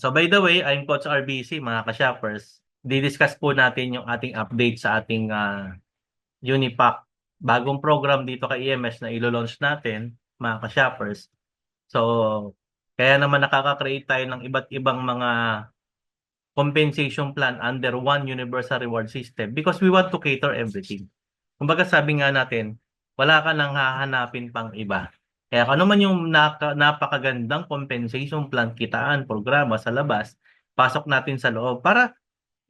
So by the way, I'm Coach RBC, mga ka-shoppers. Didiscuss po natin yung ating update sa ating Unipack, bagong program dito kay EMS na ilo-launch natin, mga ka-shoppers. So, kaya naman nakaka-create tayo ng iba't ibang mga compensation plan under one universal reward system because we want to cater everything. Kumbaga sabi nga natin, wala ka nang hahanapin pang iba. Kaya kung ano man yung napakagandang compensation plan, kitaan, programa sa labas, pasok natin sa loob para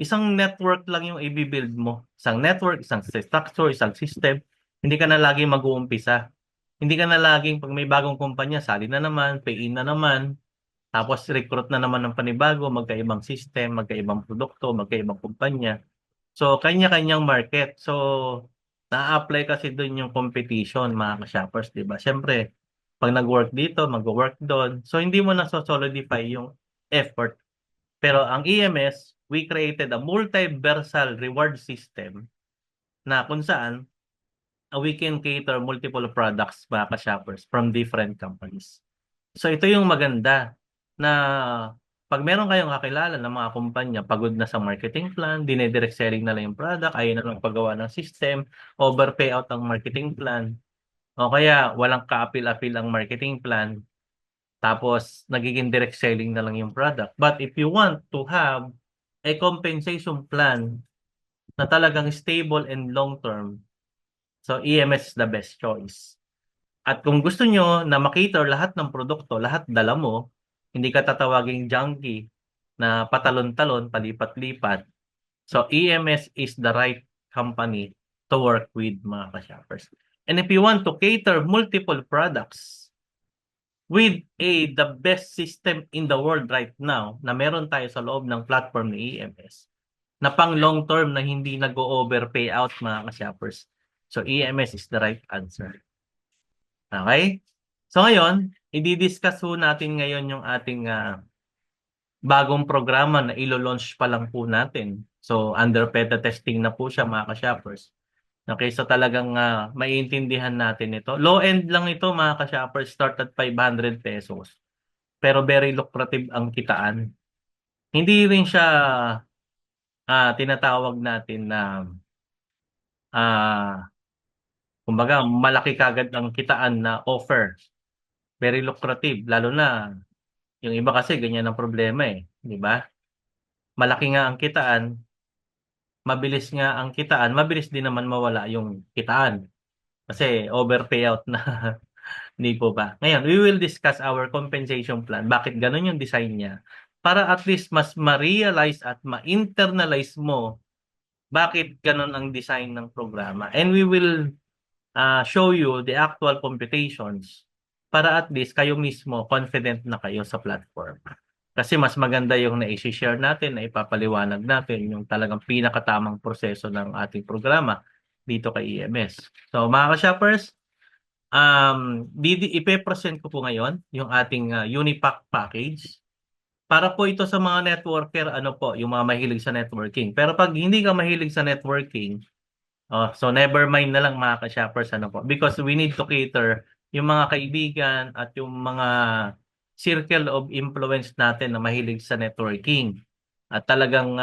isang network lang yung i-build mo. Isang network, isang structure, isang system. Hindi ka na laging mag-uumpisa. Hindi ka na laging pag may bagong kumpanya, sali na naman, pay in na naman, tapos recruit na naman ng panibago, magkaibang system, magkaibang produkto, magkaibang kumpanya. So, kanya-kanyang market. So, na-apply kasi doon yung competition, mga ka-shoppers, di ba? Siyempre, pag nag-work dito, mag-work doon. So, hindi mo na solidify yung effort. Pero ang EMS, we created a multi-versal reward system na kung saan we can cater multiple products, mga ka-shoppers, from different companies. So, ito yung maganda na pag meron kayong kakilala ng mga kumpanya, pagod na sa marketing plan, dinidirect selling na lang yung product, ayaw na lang paggawa ng system, overpay out ang marketing plan, o kaya walang ka-appeal-appeal ang marketing plan, tapos nagiging direct selling na lang yung product. But if you want to have a compensation plan na talagang stable and long-term, so EMS is the best choice. At kung gusto nyo na makater lahat ng produkto, lahat dala mo, hindi ka tatawaging junkie na patalon-talon, palipat-lipat. So EMS is the right company to work with, mga ka-shoppers. And if you want to cater multiple products with the best system in the world right now na meron tayo sa loob ng platform ni EMS na pang long term na hindi nag-o-overpay out, mga ka-shoppers. So EMS is the right answer. Okay? So ngayon, i-discuss po natin ngayon yung ating bagong programa na ilo-launch pa lang po natin. So under beta testing na po siya, mga ka-shoppers. Okay, so talagang maiintindihan natin ito. Low end lang ito, mga ka-shoppers, start at 500 pesos. Pero very lucrative ang kitaan. Hindi rin siya tinatawag natin na ah kumbaga malaki kagad ang kitaan na offer. Very lucrative, lalo na yung iba kasi ganyan ang problema eh, di ba? Malaki nga ang kitaan, mabilis nga ang kitaan, mabilis din naman mawala yung kitaan kasi over payout na. Hindi po ba? Ngayon, we will discuss our compensation plan. Bakit ganun yung design niya? Para at least mas ma-realize at ma-internalize mo bakit ganun ang design ng programa. And we will show you the actual computations para at least kayo mismo confident na kayo sa platform. Kasi mas maganda yung na-share natin, na ipapaliwanag natin yung talagang pinakatamang proseso ng ating programa dito kay EMS. So mga ka-shoppers, ipe-present ko po ngayon yung ating Unipack package. Para po ito sa mga networker, ano po, yung mga mahilig sa networking. Pero pag hindi ka mahilig sa networking, so never mind na lang, mga ka-shoppers, ano po. Because we need to cater yung mga kaibigan at yung mga circle of influence natin na mahilig sa networking. At talagang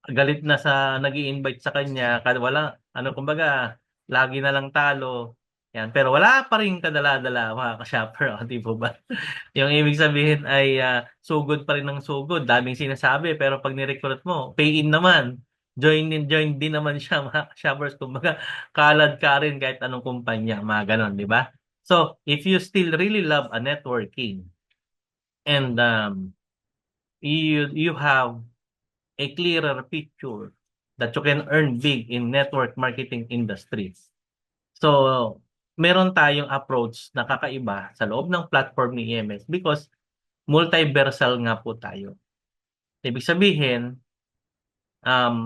galit na sa nag-i-invite sa kanya, wala, ano kumbaga, lagi na lang talo. Yan. Pero wala pa rin kadala-dala, mga ka-shopper, di po ba? Yung ibig sabihin ay sugod pa rin ng sugod. Daming sinasabi, pero pag ni-recruit mo, pay in naman. Join din naman siya, mga shoppers. Kumbaga, kalad ka rin kahit anong kumpanya, mga ganon, di ba? So, if you still really love a networking and you have a clearer picture that you can earn big in network marketing industries. So, meron tayong approach na kakaiba sa loob ng platform ni EMS because multiversal nga po tayo. Ibig sabihin,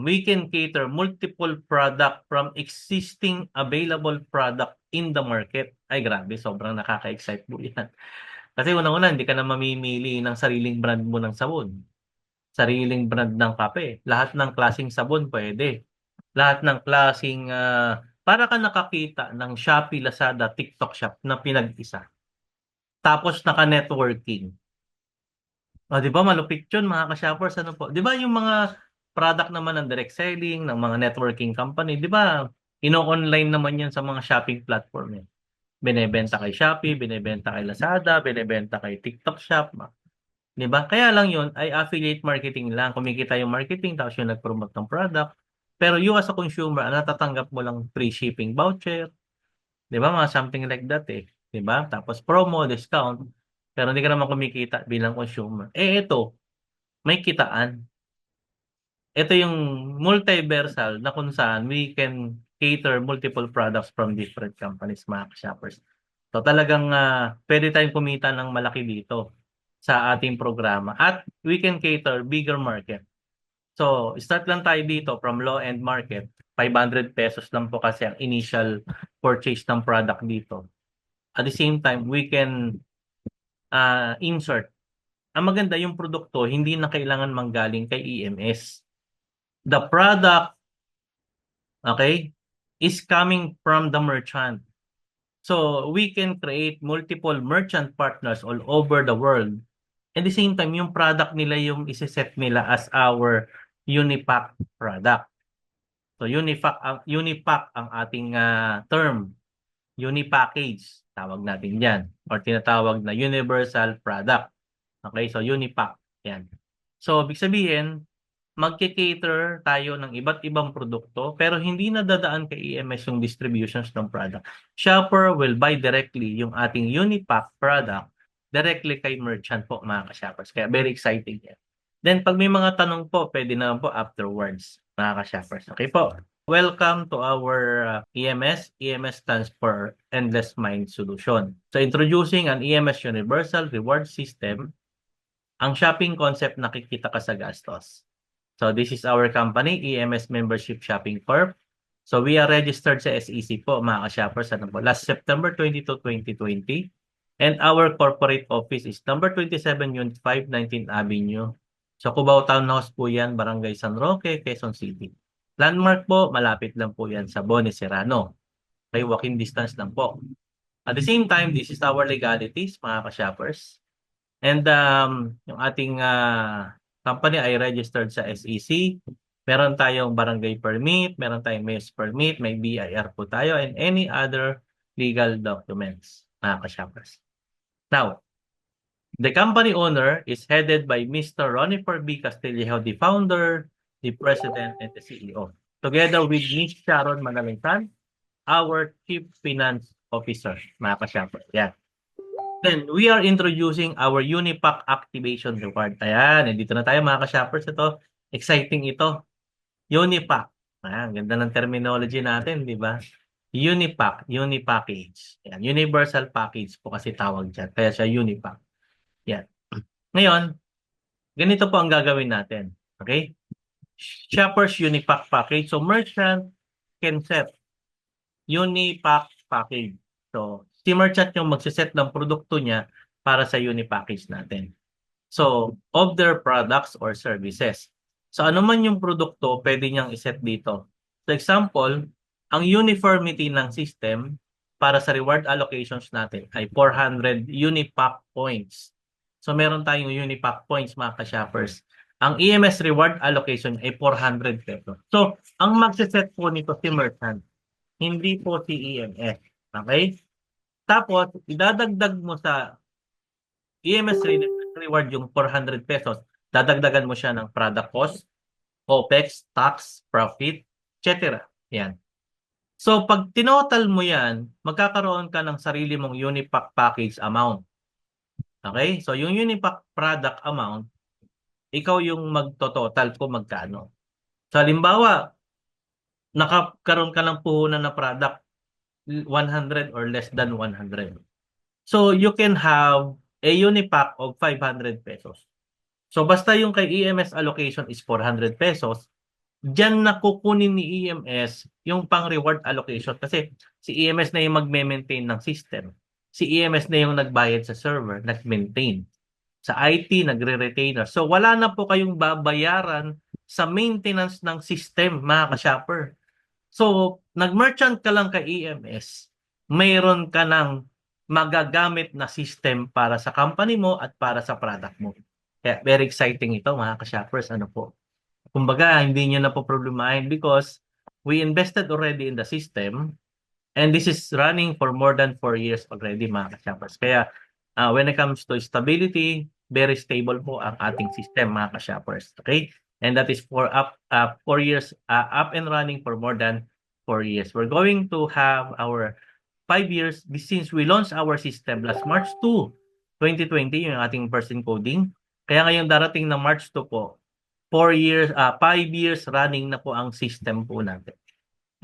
we can cater multiple product from existing available product in the market. Ay grabe, sobrang nakaka-excite po yan. Kasi unang-una, hindi ka na mamimili ng sariling brand mo ng sabon, sariling brand ng kape. Lahat ng klaseng sabon pwede. Lahat ng klaseng, para ka nakakita ng Shopee, Lazada, TikTok Shop na pinag-isa. Tapos naka-networking. O, di ba malupit yun mga ka-shoppers, ano po? Di ba yung mga product naman ng direct selling, ng mga networking company, di ba ino-online naman yan sa mga shopping platform yan. Binebenta kay Shopee, binebenta kay Lazada, binebenta kay TikTok Shop, 'di ba? Kaya lang 'yun ay affiliate marketing lang. Kumikita yung marketing tapos yung nag-promote ng product. Pero you as a consumer, natatanggap mo lang free shipping voucher, 'di ba? Mga something like that eh, 'di ba? Tapos promo, discount, pero hindi ka naman kumikita bilang consumer. Eh ito, may kitaan. Ito yung multiversal na kung saan we can cater multiple products from different companies, mga shoppers. So talagang pwede tayong kumita ng malaki dito sa ating programa at we can cater bigger market. So start lang tayo dito from low-end market. 500 pesos lang po kasi ang initial purchase ng product dito. At the same time, we can insert. Ang maganda yung produkto, hindi na kailangan manggaling kay EMS. The product, okay, is coming from the merchant. So we can create multiple merchant partners all over the world. At the same time, yung product nila yung isiset nila as our Unipack product. So Unipack ang ating term, Unipackage, tawag natin yan. Or tinatawag na Universal Product. Okay, so Unipack. Yan. So, ibig sabihin, magke-cater tayo ng iba't ibang produkto pero hindi na dadaan kay EMS yung distributions ng product. Shopper will buy directly yung ating Unipack product directly kay merchant po, mga ka-shoppers. Kaya very exciting yan. Then pag may mga tanong po, pwede naman po afterwards, mga ka-shoppers. Okay po. Welcome to our EMS. EMS stands for Endless Mind Solution. So introducing an EMS Universal Reward System, ang shopping concept nakikita ka sa gastos. So this is our company, EMS Membership Shopping Corp. So we are registered sa SEC po, mga ka-shoppers. Ano po? Last September 22, 2020. And our corporate office is number 27 Unit 5, 19th Avenue. So Cubao Townhouse po yan, Barangay San Roque, Quezon City. Landmark po, malapit lang po yan sa Boni Serrano. Okay, walking distance lang po. At the same time, this is our legalities, mga ka-shoppers. And yung ating company ay registered sa SEC. Meron tayong barangay permit, meron tayong mayor's permit, may BIR po tayo, and any other legal documents, mga ka-shoppers. Now, the company owner is headed by Mr. Ronifer B. Castillejo, the founder, the president, and the CEO. Together with Ms. Sharon Manalintan, our Chief Finance Officer, mga ka-shoppers. Yan. Then, we are introducing our Unipack Activation Reward. Ayan, dito na tayo mga ka-shoppers. Ito, exciting ito. Unipack. Ayan, ganda ng terminology natin, di ba? Unipack, Unipackage. Ayan, Universal Package po kasi tawag dyan. Kaya siya Unipack. Yan. Ngayon, ganito po ang gagawin natin. Okay? Shoppers Unipack Package. So, merchant can set Unipack Package. So, si merchant yung magsiset ng produkto niya para sa Unipackage natin. So, of their products or services. So, ano man yung produkto, pwede niyang iset dito. So, example, ang uniformity ng system para sa reward allocations natin ay 400 Unipack points. So, meron tayong Unipack points, mga ka-shoppers. Ang EMS reward allocation ay 400 pesos. So, ang magsiset po nito si merchant, hindi po si EMS. Okay? Tapos, idadagdag mo sa EMS reward yung 400 pesos. Dadagdagan mo siya ng product cost, OPEX, tax, profit, etc. Yan. So, pag tinotal mo yan, magkakaroon ka ng sarili mong Unipack package amount. Okay? So, yung Unipack product amount, ikaw yung magtototal kung magkano. So, halimbawa, nakakaroon ka ng puhunan na product 100 or less than 100. So, you can have a Unipack of 500 pesos. So, basta yung kay EMS allocation is 400 pesos, diyan na kukunin ni EMS yung pang-reward allocation kasi si EMS na yung magme-maintain ng system. Si EMS na yung nagbayad sa server, nag-maintain. Sa IT, nagre-retainer. So, wala na po kayong babayaran sa maintenance ng system, mga ka-shopper. So, nag-merchant ka lang kay EMS, mayroon ka ng magagamit na system para sa company mo at para sa product mo. Kaya very exciting ito mga ka-shoppers. Ano po? Kumbaga, hindi nyo na po problemahin because we invested already in the system and this is running for more than 4 years already mga ka-shoppers. Kaya when it comes to stability, very stable po ang ating system mga ka-shoppers. Okay? And that is for 4 years, up and running for more than 4 years. We're going to have our 5 years since we launched our system last March 2, 2020, yung ating first encoding. Kaya ngayong darating na March 2 po, 4 years, 5 years running na po ang system po natin.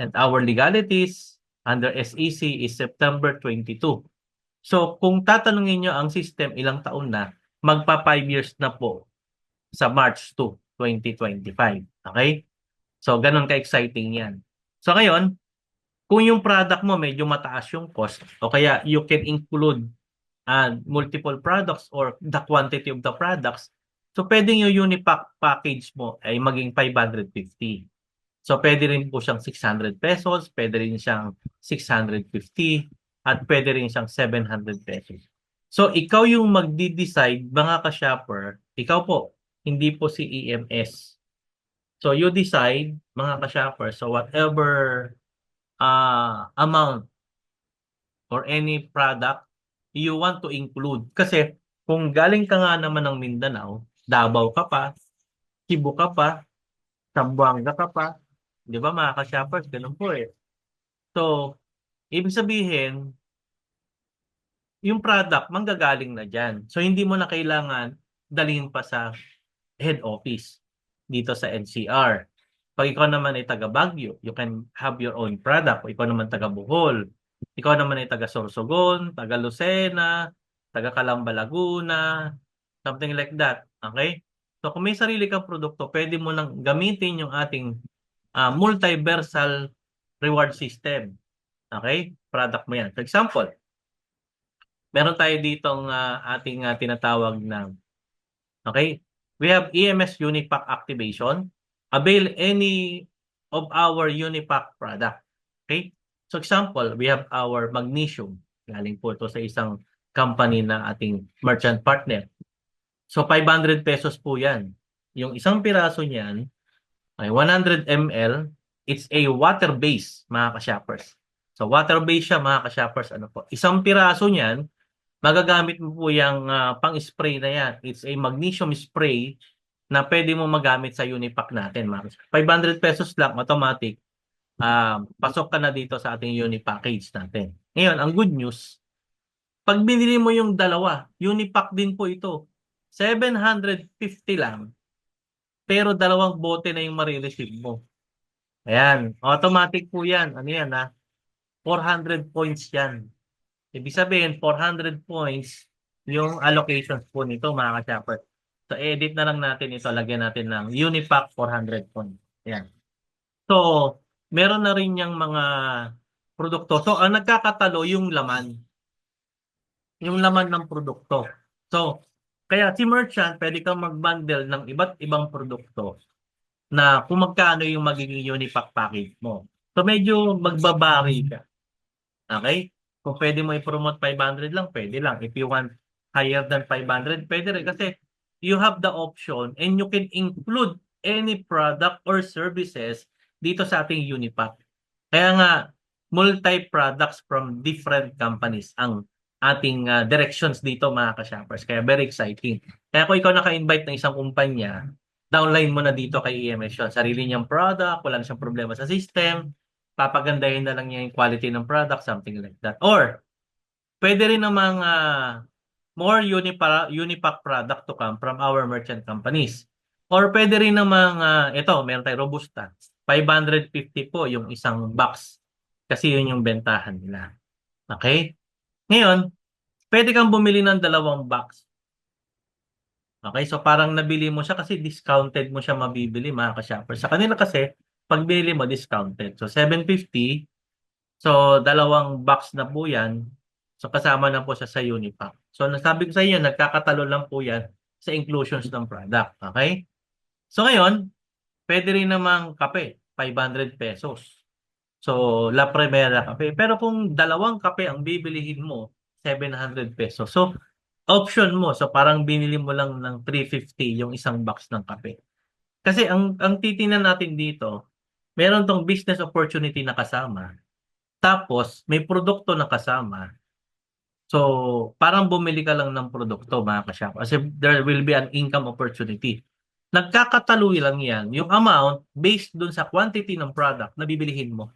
And our legalities under SEC is September 22. So kung tatanungin nyo ang system ilang taon na, magpa 5 years na po sa March 2, 2025. Okay? So ganun ka-exciting yan. So ngayon, kung yung product mo medyo mataas yung cost o kaya you can include multiple products or the quantity of the products, so pwedeng yung Unipack package mo ay maging 550. So pwede rin po siyang 600 pesos, pwede rin siyang 650, at pwede rin siyang 700 pesos. So ikaw yung magdi-decide mga ka-shopper, ikaw po, hindi po si EMS. So you decide mga ka-shopper, so whatever amount or any product you want to include. Kasi kung galing ka nga naman ng Mindanao, Davao ka pa, Cebu ka pa, Zamboanga ka pa, di ba mga ka-shoppers, ganun po eh. So, ibig sabihin, yung product manggagaling na dyan. So, hindi mo na kailangan dalhin pa sa head office dito sa NCR. Pag ikaw naman ay taga Baguio, you can have your own product. O ikaw naman taga Bohol, ikaw naman ay taga Sorsogon, taga Lucena, taga Calamba, Laguna, something like that. Okay? So kung may sarili kang produkto, pwede mo nang gamitin yung ating multiversal reward system. Okay? Product mo yan. For example, meron tayo ditong ating tinatawag na, okay? We have EMS Unipack Activation. Avail any of our Unipack product. Okay? So example, we have our magnesium. Galing po ito sa isang company na ating merchant partner. So 500 pesos po yan. Yung isang piraso niyan ay 100 ml. It's a water base mga ka-shoppers. So water base siya mga ka-shoppers. Ano po? Isang piraso niyan, magagamit mo po yung pang-spray na yan. It's a magnesium spray na pwede mo magamit sa Unipack natin. 500 pesos lang, automatic. Pasok ka na dito sa ating Unipackage natin. Ngayon, ang good news, pag binili mo yung dalawa, Unipack din po ito. 750 lang. Pero dalawang bote na yung marireceive mo. Ayan, automatic po yan. Ano yan 400 points yan. Ibig sabihin, 400 points yung allocations po nito mga ka-shopper. So, edit na lang natin ito. Lagyan natin ng Unipack 400 points. Ayan. So, meron na rin yung mga produkto. So, ang nagkakatalo yung laman. Yung laman ng produkto. So, kaya si merchant, pwede kang mag-bundle ng iba't ibang produkto na kung magkano yung magiging Unipack package mo. So, medyo magbabari ka. Okay? Kung pwede mo i-promote 500 lang, pwede lang. If you want higher than 500, pwede rin. Kasi you have the option and you can include any product or services dito sa ating Unipack. Kaya nga, multi-products from different companies ang ating directions dito mga ka-shoppers. Kaya very exciting. Kaya kung ikaw naka-invite ng isang kumpanya, downline mo na dito kay EMS yun. Sarili niyang product, wala na siyang problema sa system, papagandahin na lang niya yung quality ng product, something like that. Or, pwede rin namang more Unipack product to come from our merchant companies. Or pwede rin namang, ito, meron tayo Robusta. 550 po yung isang box. Kasi yun yung bentahan nila. Okay? Ngayon, pwede kang bumili ng dalawang box. Okay? So parang nabili mo siya kasi discounted mo siya mabibili mga ka-shopper. Sa kanila kasi, pag bili mo, discounted. So 750, so dalawang box na po yan. So kasama na po siya sa Unipack. So nasabi ko sa inyo, nagkakatalo lang po yan sa inclusions ng product. Okay? So ngayon, pwede rin namang kape, 500 pesos. So, La Primera kape. Pero kung dalawang kape ang bibilihin mo, 700 pesos. So, option mo. So parang binili mo lang ng 350 yung isang box ng kape. Kasi ang titingnan natin dito, meron tong business opportunity na kasama. Tapos may produkto na kasama. So parang bumili ka lang ng produkto mga ka-shop. Kasi there will be an income opportunity. Nagkakataloy lang yan. Yung amount based dun sa quantity ng product na bibilihin mo.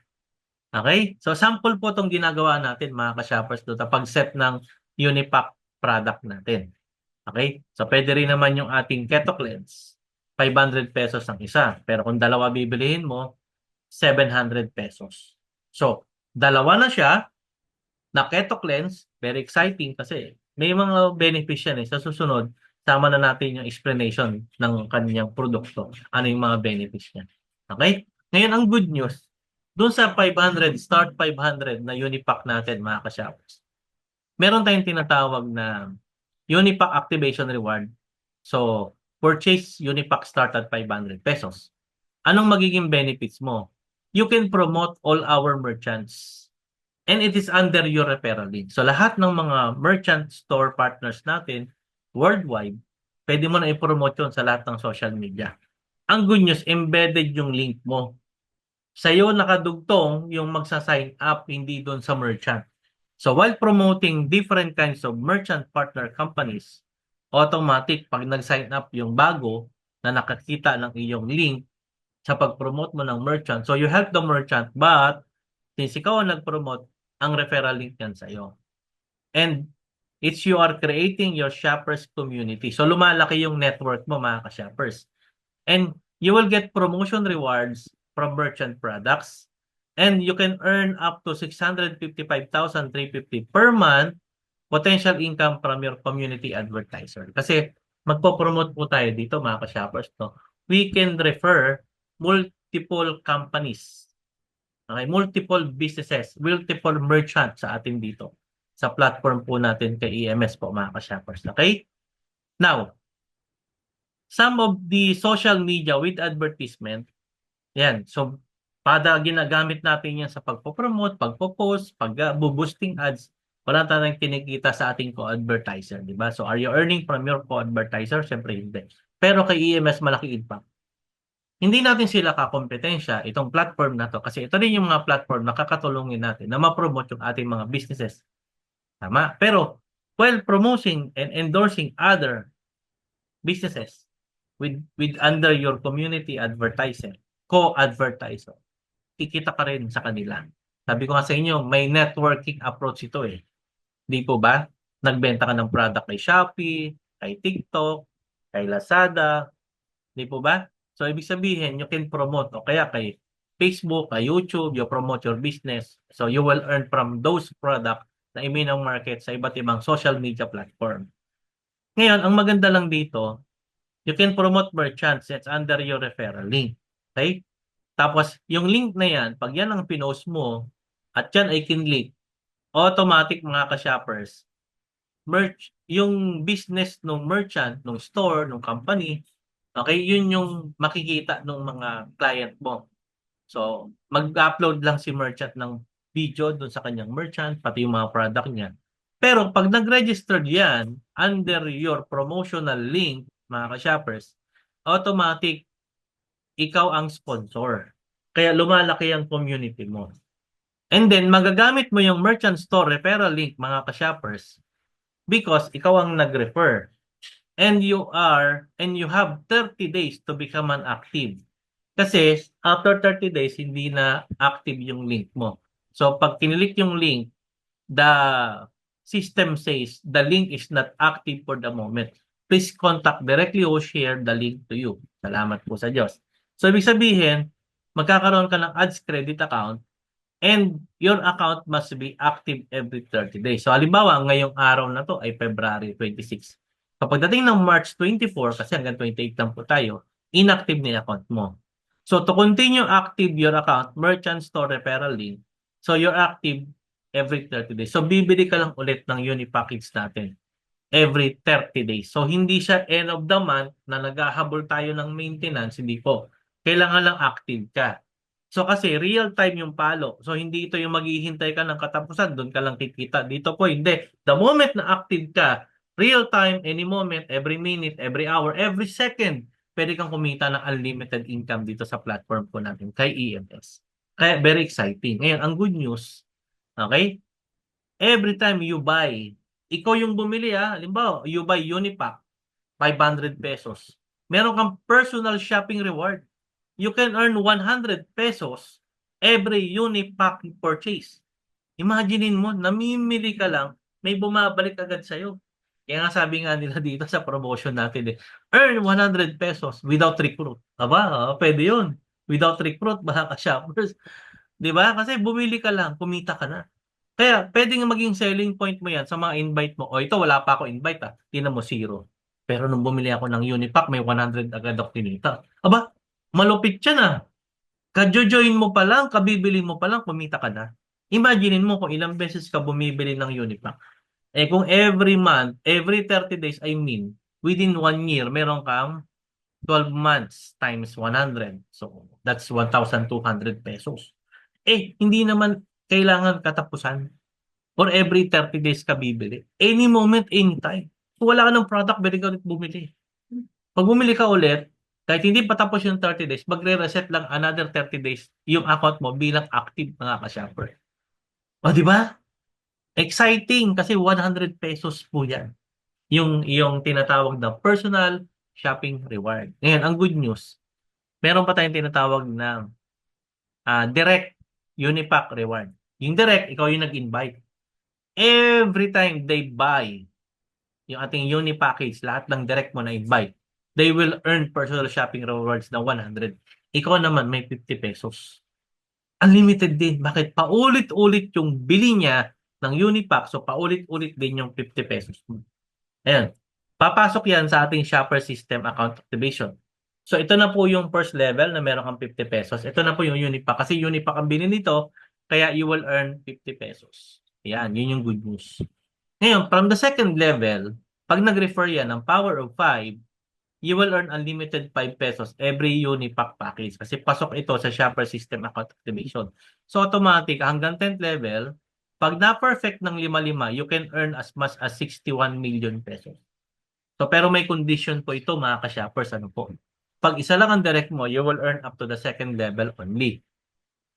Okay? So sample po itong ginagawa natin mga ka-shoppers doon sa pag-set ng Unipack product natin. Okay? So pwede rin naman yung ating Keto Cleanse. 500 pesos ang isa. Pero kung dalawa bibilihin mo, 700 pesos. So, dalawa na siya na Keto Cleanse. Very exciting kasi may mga benefits yan eh. Sa susunod, sama na natin yung explanation ng kanyang produkto. Ano yung mga benefits niya. Okay? Ngayon, ang good news, dun sa 500, start 500 na Unipack natin, mga ka-shoppers, meron tayong tinatawag na Unipack Activation Reward. So, purchase Unipack start at 500 pesos. Anong magiging benefits mo? You can promote all our merchants. And it is under your referral link. So, lahat ng mga merchant store partners natin worldwide, pwede mo na i-promote yun sa lahat ng social media. Ang good news, embedded yung link mo. Sa'yo nakadugtong yung magsa-sign up, hindi doon sa merchant. So while promoting different kinds of merchant partner companies, automatic pag nag-sign up yung bago na nakakita ng iyong link sa pag-promote mo ng merchant, so you help the merchant, but since ikaw ang nag-promote, ang referral link yan sa'yo. And it's you are creating your shoppers community. So lumalaki yung network mo mga ka-shoppers. And you will get promotion rewards from merchant products. And you can earn up to 655,350 per month potential income from your community advertiser. Kasi magpo-promote po tayo dito mga ka-shoppers. No? We can refer multiple companies, okay? Multiple businesses, multiple merchants sa atin dito. Sa platform po natin kay EMS po mga ka-shoppers. Okay? Now, some of the social media with advertisement, yan. So, ginagamit natin yan sa pagpo-promote, pagpo-post, pag-boosting ads. Wala tayong kinikita sa ating co-advertiser, di ba? So, are you earning from your co-advertiser? Siyempre, hindi. Pero kay EMS, malaki impact. Hindi natin sila kakompetensya, itong platform na to, kasi ito din yung mga platform na kakatulungin natin na ma-promote yung ating mga businesses. Tama? Pero, while promoting and endorsing other businesses with under your community advertiser, co-advertiser, kikita ka rin sa kanila. Sabi ko nga sa inyo, may networking approach ito eh. Di po ba? Nagbenta ka ng product kay Shopee, kay TikTok, kay Lazada, di po ba? So, ibig sabihin, you can promote o kaya kay Facebook, kay YouTube, you promote your business. So, you will earn from those product na iminang market sa iba't ibang social media platform. Ngayon, ang maganda lang dito, you can promote merchants. It's under your referral link. Okay? Tapos, yung link na yan, pag yan ang pinost mo, at yan ay kinlink, automatic mga ka-shoppers, yung business ng merchant, ng store, ng company, okay, yun yung makikita ng mga client mo. So, mag-upload lang si merchant ng video dun sa kanyang merchant, pati yung mga product niya. Pero pag nag-register yan, under your promotional link, mga ka-shoppers, automatic, ikaw ang sponsor. Kaya lumalaki ang community mo. And then, magagamit mo yung merchant store referral link, mga ka-shoppers, because ikaw ang nag-refer. And you have 30 days to become an active. Kasi after 30 days, hindi na active yung link mo. So, pag kinilik yung link, the system says the link is not active for the moment. Please contact directly or share the link to you. Salamat po sa Diyos. So, ibig sabihin, magkakaroon ka ng ads credit account and your account must be active every 30 days. So, halimbawa, ngayong araw na to ay February 26. Kapag dating ng March 24, kasi hanggang 28 lang po tayo, inactive na yung account mo. So, to continue active your account, merchant store referral link, so you're active every 30 days. So, bibili ka lang ulit ng Unipackage natin every 30 days. So, hindi siya end of the month na naghahabol tayo ng maintenance, hindi po. Kailangan lang active ka. So, kasi real time yung palo. So, hindi ito yung maghihintay ka ng katapusan, doon ka lang kikita. Dito po, hindi. The moment na active ka, Real time, any moment, every minute, every hour, every second, pwede kang kumita ng unlimited income dito sa platform po natin kay EMS. Kaya very exciting. Ngayon, ang good news, okay? Every time you buy, ikaw yung bumili halimbawa, you buy Unipack, 500 pesos. Meron kang personal shopping reward. You can earn 100 pesos every Unipack purchase. Imaginein mo, namimili ka lang, may bumabalik agad sa'yo. Kaya nga sabi nga nila dito sa promotion natin earn 100 pesos without recruit. Aba, pwede yun. Without recruit, mga ka-shoppers. Di ba? Kasi bumili ka lang, kumita ka na. Kaya pwedeng maging selling point mo yan sa mga invite mo. O ito, wala pa ako invite Tingnan mo, zero. Pero nung bumili ako ng Unipack, may 100 agad ako kinita. Aba, malupit yan Kajo-join mo pa lang, kabibili mo pa lang, kumita ka na. Imaginein mo kung ilang beses ka bumibili ng Unipack. Kung every month, every 30 days, I mean, within 1 year, meron kang 12 months times 100. So, that's 1,200 pesos. Hindi naman kailangan katapusan. Or every 30 days ka bibili. Any moment, anytime. Kung wala ka ng product, pwede ka ulit bumili. Pag bumili ka ulit, kahit hindi pa tapos yung 30 days, magre-reset lang another 30 days yung account mo bilang active mga ka-shopper. O, di ba? Exciting kasi 100 pesos po yan. Yung tinatawag na personal shopping reward. Ngayon, ang good news, meron pa tayong tinatawag na direct Unipack reward. Yung direct, ikaw yung nag-invite. Every time they buy yung ating Unipackage, lahat ng direct mo na invite, they will earn personal shopping rewards na 100. Ikaw naman may 50 pesos. Unlimited din. Bakit? Paulit-ulit yung bili niya ng Unipack, so paulit-ulit din yung 50 pesos. Ayan. Papasok yan sa ating shopper system account activation. So ito na po yung first level na meron kang 50 pesos. Ito na po yung Unipack. Kasi Unipack ang binili nito, kaya you will earn 50 pesos. Yan, yun yung good news. Ngayon, from the second level, pag nag-refer yan ng power of 5, you will earn unlimited 5 pesos every Unipack package. Kasi pasok ito sa shopper system account activation. So automatic, hanggang 10th level, pag na-perfect ng 5-5, you can earn as much as 61 million pesos. So, pero may condition po ito mga ka-shoppers. Ano po? Pag isa lang ang direct mo, you will earn up to the second level only.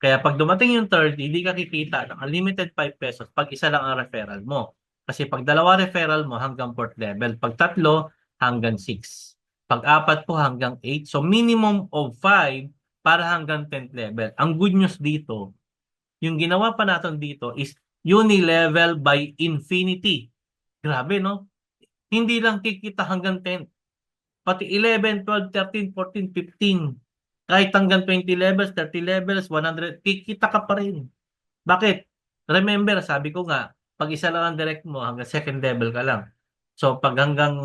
Kaya pag dumating yung third, hindi ka kikita ng unlimited 5 pesos pag isa lang ang referral mo. Kasi pag dalawa referral mo hanggang fourth level, pag tatlo hanggang 6. Pag apat po hanggang 8. So minimum of 5 para hanggang 10th level. Ang good news dito, yung ginawa pa natin dito is uni-level by infinity. Grabe, no? Hindi lang kikita hanggang 10. Pati 11, 12, 13, 14, 15. Kahit hanggang 20 levels, 30 levels, 100, kikita ka pa rin. Bakit? Remember, sabi ko nga, pag isa lang ang direct mo, hanggang second level ka lang. So, pag hanggang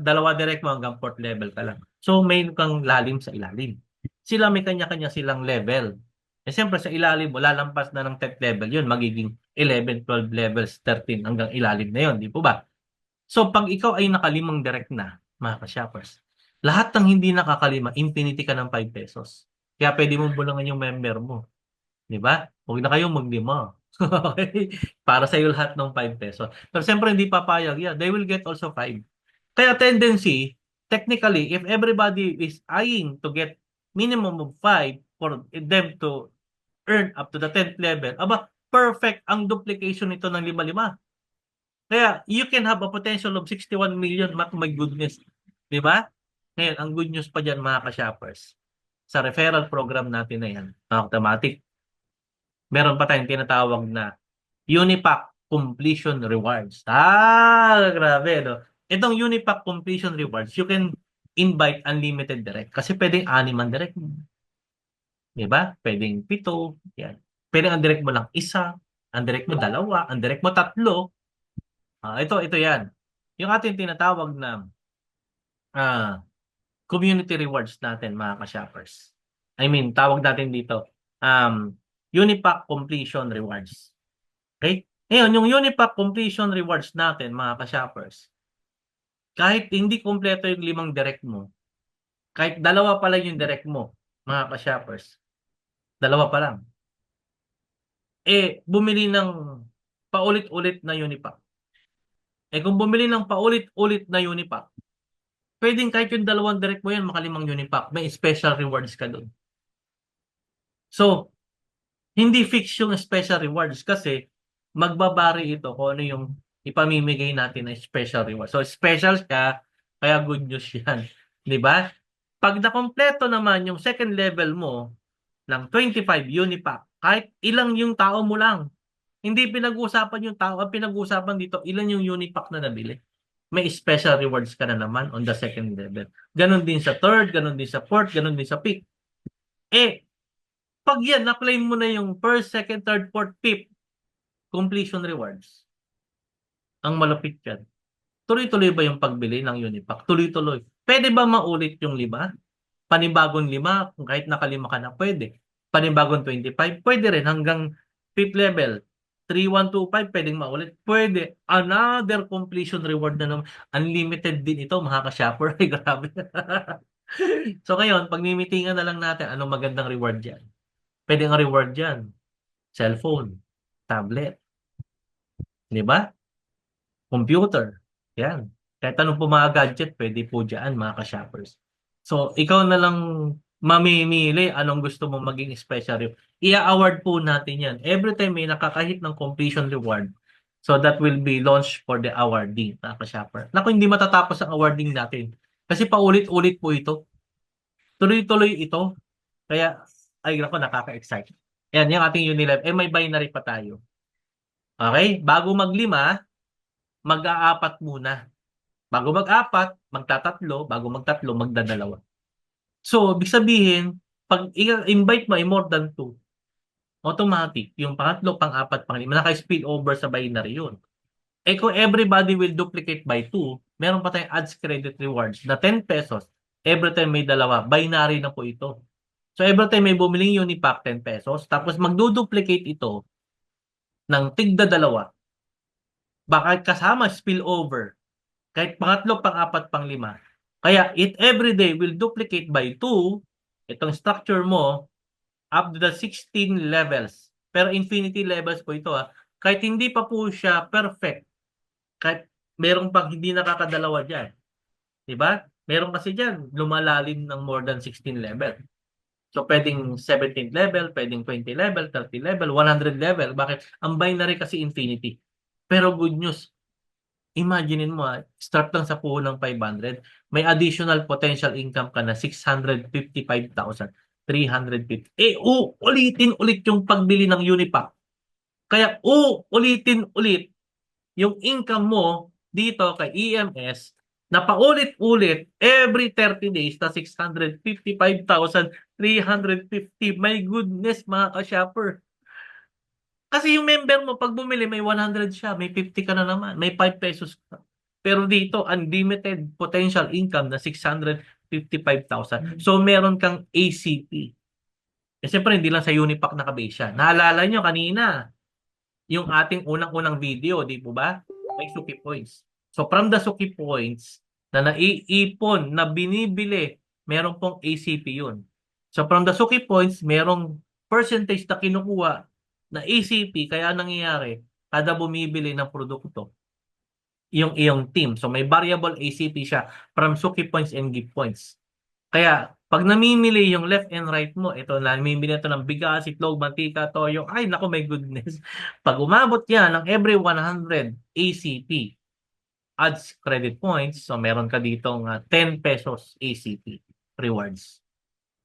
dalawa direct mo, hanggang fourth level ka lang. So, may kang lalim sa ilalim. Sila may kanya-kanya silang level. Siyempre, sa ilalim mo, lalampas na ng 10th level yun. Magiging 11, 12 levels, 13 hanggang ilalim na yun. Di po ba? So, pag ikaw ay nakalimang direct na, mga ka-shoppers, lahat ng hindi nakakalima, infinity ka ng 5 pesos. Kaya pwede mong bulangan yung member mo. Di ba? Huwag na kayong maglima. Okay? Para sa iyo lahat ng 5 pesos. Pero siyempre hindi papayag. Yeah, they will get also 5. Kaya tendency, technically, if everybody is eyeing to get minimum of 5 for them to earn up to the 10th level, aba, perfect ang duplication nito ng 5-5. Kaya you can have a potential of 61 million, my goodness. Di ba? Ngayon, ang good news pa dyan mga ka-shoppers, sa referral program natin na yan, automatic, meron pa tayong tinatawag na Unipack Completion Rewards. Grabe, no? Itong Unipack Completion Rewards, you can invite unlimited direct. Kasi pwedeng 6 ang direct mo. Diba? Pwedeng 7. Yan. Pwedeng ang direct mo lang isa, ang direct mo 2, ang direct mo 3. Ito yan. Yung ating tinatawag na ah, community rewards natin, mga ka-shoppers. I mean, tawag natin dito, Unipack Completion Rewards. Okay? Ngayon, yung Unipack Completion Rewards natin, mga ka-shoppers, kahit hindi kompleto yung 5 direct mo, kahit 2 pa lang yung direct mo, mga ka-shoppers, 2 pa lang, bumili ng paulit-ulit na Unipack. Eh kung bumili ng paulit-ulit na Unipack, pwedeng kahit yung dalawang direct mo yan, makalimang Unipack, may special rewards ka doon. So, hindi fix yung special rewards kasi magbabari ito kung ano yung ipamimigay natin na special rewards. So, special siya, kaya good news yan. Di ba? Pag nakompleto naman yung second level mo ng 25 Unipack, kahit ilang yung tao mo lang, hindi pinag-uusapan yung tao, ang pinag-uusapan dito, ilan yung Unipack na nabili. May special rewards ka na naman on the second level. Ganon din sa third, ganon din sa fourth, ganon din sa fifth. Eh, pag yan, na-claim mo na yung first, second, third, fourth, fifth completion rewards, ang malapit yan. Tuloy-tuloy ba yung pagbili ng Unipack? Tuloy-tuloy. Pwede ba maulit yung 5? Panibagong 5, kung kahit nakalima ka na, pwede. Panibagong 25, pwede rin hanggang fifth level. 3125, pwedeng maulit. Pwede. Another completion reward na naman. Unlimited din ito, mga ka-shopper. Ay, grabe. So, ngayon, pag-meetingan na lang natin, anong magandang reward dyan? Pwede ang reward dyan. Cellphone, tablet, di ba? Computer. Yan. Kahit anong po mga gadget, pwede po dyan, mga ka-shoppers. So, ikaw na lang mamimili anong gusto mong maging special reward. I-award po natin yan. Every time may nakakahit ng completion reward, so that will be launched for the awarding, mga ka-shopper. Naku, hindi matatapos ang awarding natin. Kasi paulit-ulit po ito. Tuloy-tuloy ito. Kaya, ay, naku, nakaka-excite. Yan, yung ating Unilever. Eh, may binary pa tayo. Okay? Bago mag-5, mag-aapat muna. Bago mag-apat, magtatatlo. Bago magtatlo, magdadalawa. So, ibig sabihin, pag i-invite mo ay more than 2, automatic, yung pangatlo, pang-apat, pang-lima, naka-spill over sa binary yun. Eh kung everybody will duplicate by 2, meron pa tayong ads credit rewards na 10 pesos. Every time may dalawa, binary na po ito. So, every time may bumiling Unipack, 10 pesos. Tapos, magduduplicate ito ng tigda dalawa. Baka kasama spillover. Kahit pangatlo, pang-apat, pang-lima. Kaya, it every day will duplicate by 2. Itong structure mo, up to the 16 levels. Pero infinity levels po ito. Kahit hindi pa po siya perfect. Kahit merong pang hindi nakakadalawa dyan. Diba? Meron kasi dyan, lumalalim ng more than 16 level. So, pwedeng 17th level, pwedeng 20 level, 30 level, 100 level. Bakit? Ang binary kasi infinity. Pero good news, imaginein mo, start lang sa puhunan ng 500, may additional potential income ka na 655,350. Eh, ulitin ulit yung pagbili ng Unipack. Kaya, ulitin ulit yung income mo dito kay EMS na paulit-ulit every 30 days na 655,350. My goodness, mga ka-shopper. Kasi yung member mo, pag bumili, may 100 siya, may 50 ka na naman, may 5 pesos ka. Pero dito, unlimited potential income na 655,000. So, meron kang ACP. Eh, siyempre, hindi lang sa Unipack nakabase siya. Naalala nyo kanina, yung ating unang-unang video, di po ba? May Suki Points. So, from the Suki Points na naiipon, na binibili, meron pong ACP yun. So, from the Suki Points, merong percentage na kinukuha na ACP, kaya nangyayari, kada bumibili ng produkto, yung iyong team. So, may variable ACP siya from Suki Points and Gift Points. Kaya, pag namimili yung left and right mo, ito, namimili ito ng bigas, itlog, mantika, toyo, ay, naku, my goodness. Pag umabot yan ng every 100 ACP, ads credit points, so meron ka ditong 10 pesos ACP rewards.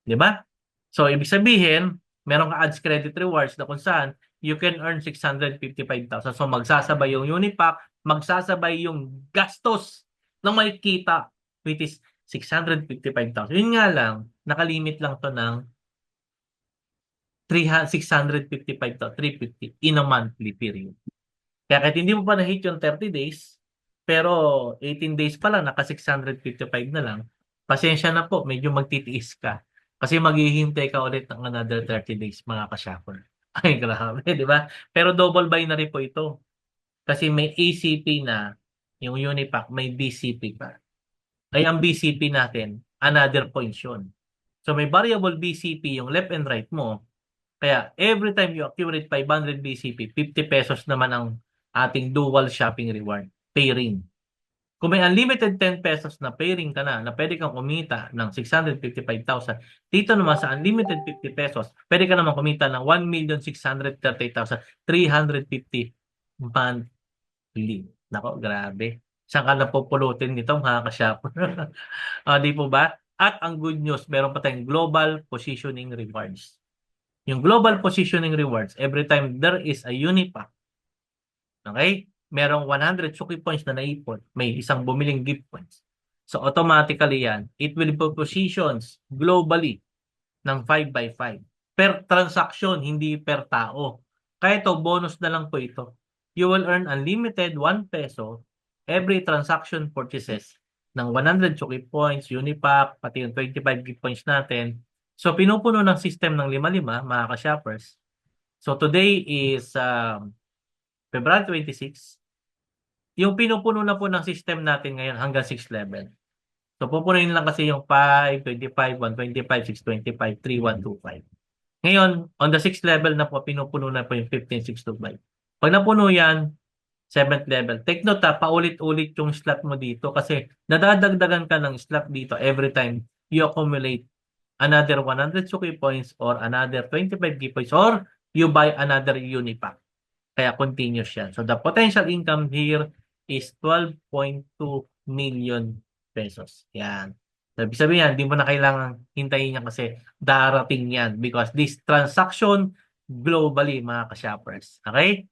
Di ba? So, ibig sabihin, meron ka ads credit rewards na kung saan you can earn 655,000. So, magsasabay yung Unipack, magsasabay yung gastos ng may kita, which is 655,000. Yun nga lang, nakalimit lang to ng 655 to 350 in a monthly period. Kaya kahit hindi mo pa na-hit yung 30 days, pero 18 days pa lang, naka 655 na lang, pasensya na po, medyo magtitiis ka. Kasi maghihintay ka ulit ng another 30 days, mga ka-shopper. Ay, grabe, di ba? Pero double binary po ito. Kasi may ACP na, yung Unipack, may BCP pa. Kaya ang BCP natin, another points yun. So may variable BCP yung left and right mo. Kaya every time you accumulate 500 BCP, 50 pesos naman ang ating dual shopping reward. pairing. Kung may unlimited 10 pesos na pairing ka na pwede kang kumita ng 655,000, dito naman sa unlimited 50 pesos, pwede ka naman kumita ng 1,638,350 monthly. Nako, grabe. Saan ka napupulutin nito, mga ka-shopper? Di po ba? At ang good news, meron pa tayong global positioning rewards. Yung global positioning rewards, every time there is a Unipack, okay? Merong 100 Suki points na naipon, may isang bumiling gift points. So automatically yan, it will be positions globally ng 5x5 per transaction, hindi per tao. Kaya ito, bonus na lang po ito. You will earn unlimited 1 peso every transaction purchases ng 100 Suki points, Unipack, pati yung 25 gift points natin. So pinupuno ng system ng 5-5, mga ka-shoppers. So today is February 26. Yung pinupuno na po ng system natin ngayon hanggang 6 level. So pupunuin lang kasi yung 5, 25, 125, 625, 3, 125. Ngayon, on the 6th level na po, pinupuno na po yung 15, 625. Pag napuno yan, 7th level. Take note paulit-ulit yung slot mo dito kasi nadadagdagan ka ng slot dito every time you accumulate another 100 Suki points or another 25 gift points or you buy another Unipack. Kaya continuous yan. So the potential income here is 12.2 million pesos. Yan. Sabi sabihin yan, hindi mo na kailangan hintayin yan kasi darating yan because this transaction globally, mga ka-shoppers. Okay?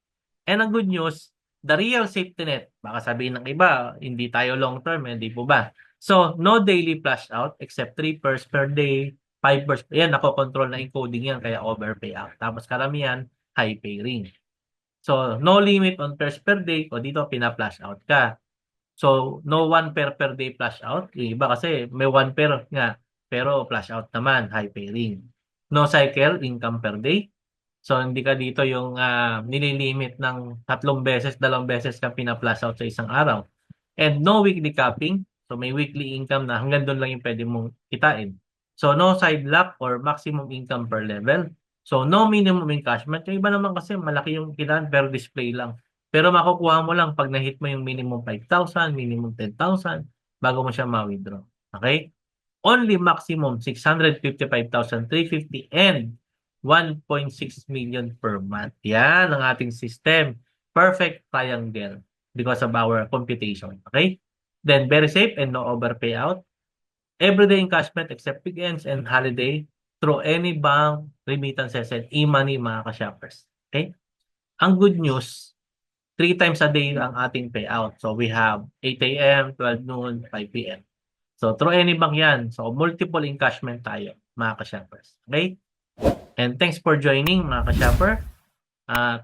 And ang good news, the real safety net, baka sabihin ng iba, hindi tayo long term, hindi po ba? So, no daily flash out except 3 pairs per day, 5 pairs. Yan, nakokontrol na encoding yan, kaya overpay out. Tapos karamihan, high pay ring. So, no limit on pairs per day o dito pina-flash out ka. So, no 1 pair per day flash out. Yung iba kasi may 1 pair nga pero flash out naman, high pairing. No cycle income per day. So, hindi ka dito yung nililimit ng 3 beses, 2 beses ka pina-flash out sa isang araw. And no weekly capping. So, may weekly income na hanggang doon lang yung pwede mong kitain. So, no side lock or maximum income per level. So, no minimum encashment. Yung iba naman kasi malaki yung kitaan pero display lang. Pero makukuha mo lang pag na-hit mo yung minimum 5,000, minimum 10,000 bago mo siya ma-withdraw. Okay? Only maximum 655,350 and 1.6 million per month. Yan ang ating system. Perfect triangle because of our computation. Okay? Then, very safe and no overpay out. Everyday encashment except weekends and holiday through any bank, remittances, and e-money, mga ka-shoppers. Okay? Ang good news, 3 times a day ang ating payout. So, we have 8 a.m., 12 noon, 5 p.m. So, through any bank yan. So, multiple encashment tayo, mga ka-shoppers. Okay? And thanks for joining, mga ka-shopper.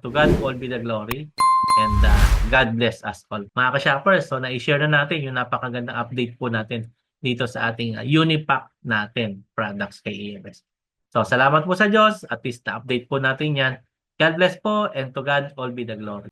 To God all be the glory. And God bless us all. Mga ka-shoppers, so na-share na natin yung napakagandang update po natin dito sa ating Unipack natin products kay EMS. So, salamat po sa Diyos. At least na-update po natin yan. God bless po and to God all be the glory.